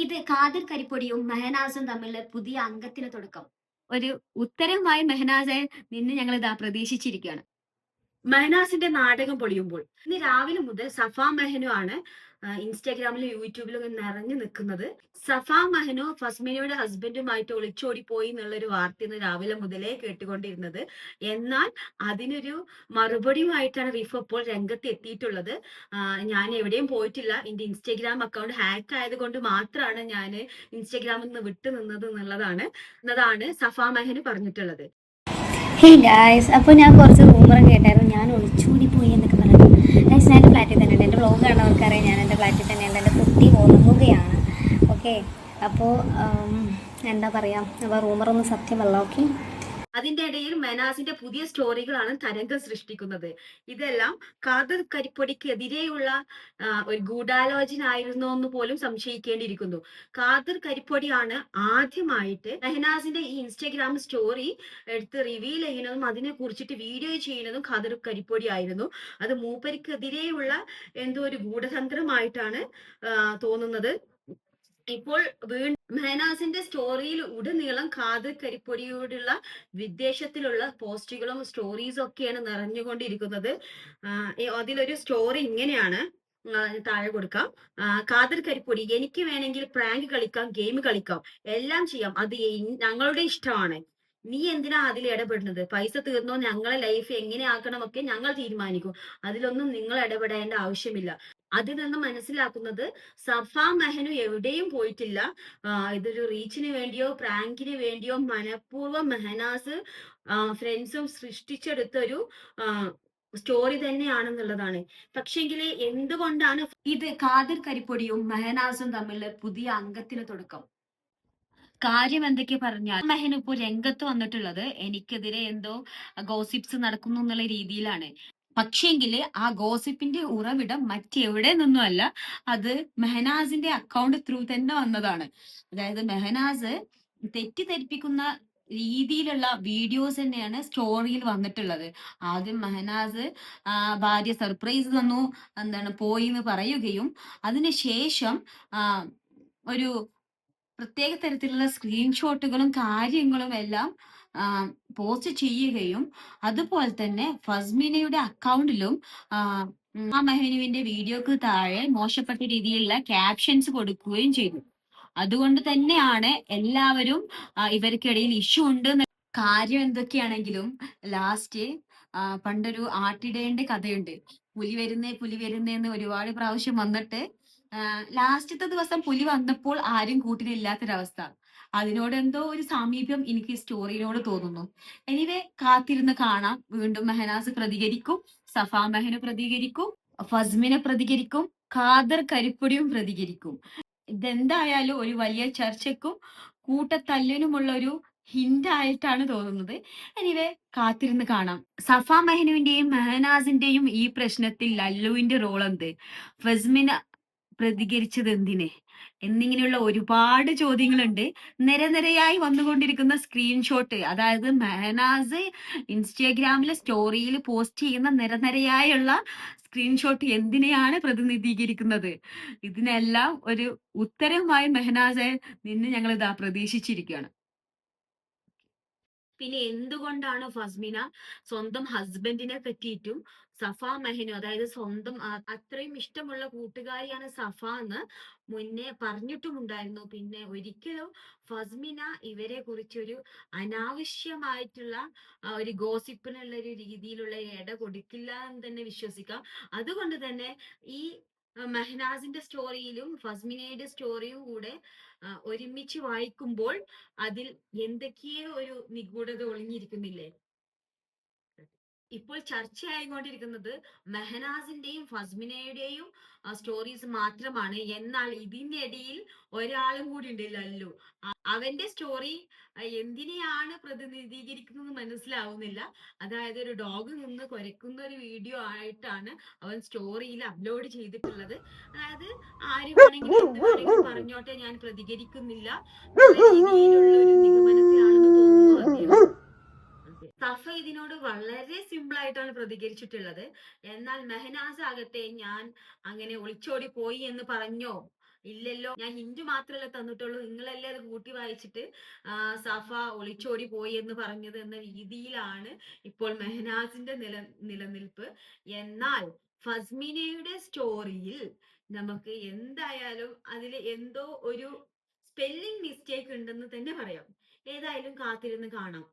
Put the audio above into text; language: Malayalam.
ഇത് ഖാദിർ കരിപ്പൊടിയും മെഹനാസും തമ്മിലുള്ള പുതിയ അംഗത്തിന് തുടക്കം. ഒരു ഉത്തരവുമായി മെഹനാസെ നിന്ന് ഞങ്ങൾ ഇതാ പ്രതീക്ഷിച്ചിരിക്കുകയാണ്. മെഹനാസിന്റെ നാടകം പൊളിയുമ്പോൾ ഇന്ന് രാവിലെ മുതൽ സഫാ മെഹനു ആണ് ഇൻസ്റ്റാഗ്രാമിലും യൂട്യൂബിലും നിറഞ്ഞു നിൽക്കുന്നത്. സഫാ മെഹനു ഫസ്മിനയുടെ ഹസ്ബൻഡുമായിട്ട് ഒളിച്ചോടി പോയി എന്നുള്ളൊരു വാർത്ത ഇന്ന് രാവിലെ മുതലേ കേട്ടുകൊണ്ടിരുന്നത്. എന്നാൽ അതിനൊരു മറുപടിയുമായിട്ടാണ് റിഫ് ഇപ്പോൾ രംഗത്ത് എത്തിയിട്ടുള്ളത്. ഞാൻ എവിടെയും പോയിട്ടില്ല, എന്റെ ഇൻസ്റ്റാഗ്രാം അക്കൗണ്ട് ഹാക്ക് ആയത് കൊണ്ട് മാത്രമാണ് ഞാൻ ഇൻസ്റ്റാഗ്രാമിൽ നിന്ന് വിട്ടു നിന്നത് എന്നതാണ് സഫാ മെഹനു പറഞ്ഞിട്ടുള്ളത്. ഹേയ് ഗായ്സ്, അപ്പോൾ ഞാൻ കുറച്ച് റൂമറും കേട്ടായിരുന്നു. ഞാൻ ഒളിച്ചോടി പോയി എന്നൊക്കെ പറഞ്ഞു. ഗായ്സ്, ഞാൻ എൻ്റെ ഫ്ലാറ്റിൽ തന്നെയുണ്ട്. എൻ്റെ വ്ളോഗ് കാണുന്നവർക്കറിയാം, ഞാൻ എൻ്റെ ഫ്ലാറ്റിൽ തന്നെയുണ്ട്. എൻ്റെ കുട്ടി ഉറങ്ങുകയാണ്. ഓക്കെ, അപ്പോൾ എന്താ പറയുക, അപ്പോൾ റൂമറൊന്നും സത്യമല്ല. ഓക്കെ, അതിന്റെ ഇടയിൽ മെനാസിന്റെ പുതിയ സ്റ്റോറികളാണ് തരംഗം സൃഷ്ടിക്കുന്നത്. ഇതെല്ലാം ഖാദർ കരിപ്പൊടിക്കെതിരെയുള്ള ഒരു ഗൂഢാലോചന ആയിരുന്നോ എന്ന് പോലും സംശയിക്കേണ്ടിയിരിക്കുന്നു. ഖാദർ കരിപ്പൊടിയാണ് ആദ്യമായിട്ട് മെഹനാസിന്റെ ഈ ഇൻസ്റ്റാഗ്രാം സ്റ്റോറി എടുത്ത് റിവീൽ ചെയ്യുന്നതും അതിനെ കുറിച്ചിട്ട് വീഡിയോ ചെയ്യുന്നതും ഖാദർ കരിപ്പൊടി ആയിരുന്നു. അത് മൂപ്പരിക്കെതിരെയുള്ള എന്തോ ഒരു ഗൂഢതന്ത്രമായിട്ടാണ് തോന്നുന്നത്. ഇപ്പോൾ മെഹനാസിന്റെ സ്റ്റോറിയിൽ ഉടനീളം ഖാദർ കരിപ്പൊടിയോടുള്ള വിദ്വേഷത്തിലുള്ള പോസ്റ്റുകളും സ്റ്റോറീസും ഒക്കെയാണ് നിറഞ്ഞുകൊണ്ടിരിക്കുന്നത്. അതിലൊരു സ്റ്റോറി ഇങ്ങനെയാണ്, താഴെ കൊടുക്കാം. ഖാദർ കരിപ്പൊടി, എനിക്ക് വേണമെങ്കിൽ പ്രാങ്ക് കളിക്കാം, ഗെയിം കളിക്കാം, എല്ലാം ചെയ്യാം, അത് ഞങ്ങളുടെ ഇഷ്ടമാണ്. നീ എന്തിനാ അതിൽ ഇടപെടുന്നത്? പൈസ തീർന്നോ, ഞങ്ങളെ ലൈഫ് എങ്ങനെ ആക്കണമൊക്കെ ഞങ്ങൾ തീരുമാനിക്കും, അതിലൊന്നും നിങ്ങൾ ഇടപെടേണ്ട ആവശ്യമില്ല. അതിൽ നിന്ന് മനസ്സിലാക്കുന്നത് സഫാ മെഹനു എവിടെയും പോയിട്ടില്ല. ഇതൊരു റീച്ചിന് വേണ്ടിയോ പ്രാങ്കിന് വേണ്ടിയോ മനഃപൂർവ്വം മെഹനാസ് ഫ്രണ്ട്സും സൃഷ്ടിച്ചെടുത്തൊരു സ്റ്റോറി തന്നെയാണെന്നുള്ളതാണ്. പക്ഷെങ്കിൽ എന്തുകൊണ്ടാണ് ഇത് ഖാദിർ കരിപ്പൊടിയും മെഹനാസും തമ്മിലുള്ള പുതിയ അംഗത്തിന് തുടക്കം? കാര്യം എന്തൊക്കെ പറഞ്ഞാൽ മെഹനു ഇപ്പോൾ രംഗത്ത് വന്നിട്ടുള്ളത് എനിക്കെതിരെ എന്തോ ഗോസിപ്സ് നടക്കുന്നു എന്നുള്ള രീതിയിലാണ്. പക്ഷേങ്കില് ആ ഗോസിപ്പിന്റെ ഉറവിടം മറ്റെവിടെ നിന്നുമല്ല, അത് മെഹനാസിന്റെ അക്കൗണ്ട് ത്രൂ തന്നെ വന്നതാണ്. അതായത് മെഹനാസ് തെറ്റിദ്ധരിപ്പിക്കുന്ന രീതിയിലുള്ള വീഡിയോസ് തന്നെയാണ് സ്റ്റോറിയിൽ വന്നിട്ടുള്ളത്. ആദ്യം മെഹനാസ് ഭാര്യ സർപ്രൈസ് തന്നു, പോയി എന്ന് പറയുകയും അതിനുശേഷം ഒരു പ്രത്യേക തരത്തിലുള്ള സ്ക്രീൻഷോട്ടുകളും കാര്യങ്ങളും എല്ലാം പോസ്റ്റ് ചെയ്യുകയും അതുപോലെ തന്നെ ഫസ്മിനയുടെ അക്കൗണ്ടിലും മെഹനുവിന്റെ വീഡിയോക്ക് താഴെ മോശപ്പെട്ട രീതിയിലുള്ള ക്യാപ്ഷൻസ് കൊടുക്കുകയും ചെയ്തു. അതുകൊണ്ട് തന്നെയാണ് എല്ലാവരും ഇവർക്കിടയിൽ ഇഷ്യൂ ഉണ്ട്. കാര്യം എന്തൊക്കെയാണെങ്കിലും ലാസ്റ്റ് പണ്ടൊരു ആട്ടിടേണ്ട കഥയുണ്ട്. പുലി വരുന്നേന്ന് ഒരുപാട് പ്രാവശ്യം വന്നിട്ട് ലാസ്റ്റത്തെ ദിവസം പുലി വന്നപ്പോൾ ആരും കൂട്ടിനില്ലാത്തൊരവസ്ഥ. അതിനോട് എന്തോ ഒരു സാമീപ്യം എനിക്ക് സ്റ്റോറിയോട് തോന്നുന്നു. എനിവേ, കാത്തിരുന്ന് കാണാം. വീണ്ടും മെഹനാസ് പ്രതികരിക്കും, സഫാ മെഹനു പ്രതികരിക്കും, ഫസ്മിന പ്രതികരിക്കും, ഖാദർ കരിപ്പൊടിയും പ്രതികരിക്കും. ഇതെന്തായാലും ഒരു വലിയ ചർച്ചയ്ക്കും കൂട്ടത്തല്ലിനുമുള്ള ഒരു ഹിന്റ് ആയിട്ടാണ് തോന്നുന്നത്. എനിവേ, കാത്തിരുന്ന് കാണാം. സഫാ മെഹനുവിന്റെയും മെഹനാസിന്റെയും ഈ പ്രശ്നത്തിൽ ലല്ലുവിന്റെ റോൾ എന്ത്? ഫസ്മിന പ്രതികരിച്ചത് എന്തിന്? എന്നിങ്ങനെയുള്ള ഒരുപാട് ചോദ്യങ്ങളുണ്ട്. നിരനിരയായി വന്നുകൊണ്ടിരിക്കുന്ന സ്ക്രീൻഷോട്ട്, അതായത് മെഹനാസ് ഇൻസ്റ്റാഗ്രാമിലെ സ്റ്റോറിയിൽ പോസ്റ്റ് ചെയ്യുന്ന നിരനിരയായുള്ള സ്ക്രീൻഷോട്ട് എന്തിനെയാണ് പ്രതിനിധീകരിക്കുന്നത്? ഇതിനെല്ലാം ഒരു ഉത്തരവുമായി മെഹനാസെ നിന്ന് ഞങ്ങൾ ഇതാ പ്രതീക്ഷിച്ചിരിക്കുകയാണ്. പിന്നെ എന്തുകൊണ്ടാണ് ഫസ്മിന സ്വന്തം ഹസ്ബൻഡിനെ പറ്റിയിട്ടും സഫാ മെഹനു, അതായത് സ്വന്തം അത്രയും ഇഷ്ടമുള്ള കൂട്ടുകാരിയാണ് സഫ എന്ന് മുന്നേ പറഞ്ഞിട്ടുമുണ്ടായിരുന്നു. പിന്നെ ഒരിക്കലും ഫസ്മിന ഇവരെ കുറിച്ചൊരു അനാവശ്യമായിട്ടുള്ള ഒരു ഗോസിപ്പിനുള്ള ഒരു രീതിയിലുള്ള ഇട കൊടുക്കില്ല എന്ന് തന്നെ വിശ്വസിക്കാം. അതുകൊണ്ട് തന്നെ ഈ മെഹനാസിന്റെ സ്റ്റോറിയിലും ഫസ്മിനയുടെ സ്റ്റോറിയും കൂടെ ഒരുമിച്ച് വായിക്കുമ്പോൾ അതിൽ എന്തൊക്കെയോ ഒരു നിഗൂഢത ഒളിഞ്ഞിരിക്കുന്നില്ലേ? ഇപ്പോൾ ചർച്ചയായിക്കൊണ്ടിരിക്കുന്നത് മെഹനാസിന്റെയും ഫസ്മിനയുടെയും സ്റ്റോറീസ് മാത്രമാണ്. എന്നാൽ ഇതിനിടയിൽ ഒരാളും കൂടി ഉണ്ട്, ലല്ലു. അവന്റെ സ്റ്റോറി എന്തിനെയാണ് പ്രതിനിധീകരിക്കുന്നത് മനസ്സിലാവുന്നില്ല. അതായത് ഒരു ഡോഗ് നിന്ന് കുരയ്ക്കുന്ന ഒരു വീഡിയോ ആയിട്ടാണ് അവൻ സ്റ്റോറിയിൽ അപ്ലോഡ് ചെയ്തിട്ടുള്ളത്. അതായത് ആര് വേണമെങ്കിലും എന്ത് വേണമെങ്കിലും പറഞ്ഞോട്ടെ, ഞാൻ പ്രതികരിക്കുന്നില്ല എന്നുള്ള രീതിയിലുള്ള ഒരു നിഗമനത്തിലാണെന്ന് തോന്നുന്നു അദ്ദേഹം. സഫ ഇതിനോട് വളരെ സിമ്പിൾ ആയിട്ടാണ് പ്രതികരിച്ചിട്ടുള്ളത്. എന്നാൽ മെഹനാസ് ആകട്ടെ, ഞാൻ അങ്ങനെ ഒളിച്ചോടി പോയി എന്ന് പറഞ്ഞോ, ഇല്ലല്ലോ, ഞാൻ ഹിന്റ് മാത്രമല്ലേ തന്നിട്ടുള്ളൂ, നിങ്ങളല്ലേ അത് കൂട്ടി വായിച്ചിട്ട് സഫ ഒളിച്ചോടി പോയി എന്ന് പറഞ്ഞത് എന്ന രീതിയിലാണ് ഇപ്പോൾ മെഹനാസിന്റെ നിലനിൽപ്പ്. എന്നാൽ ഫസ്മിനയുടെ സ്റ്റോറിയിൽ നമുക്ക് എന്തായാലും അതിൽ എന്തോ ഒരു സ്പെല്ലിംഗ് മിസ്റ്റേക്ക് ഉണ്ടെന്ന് തന്നെ പറയാം. ഏതായാലും കാത്തിരുന്ന് കാണാം.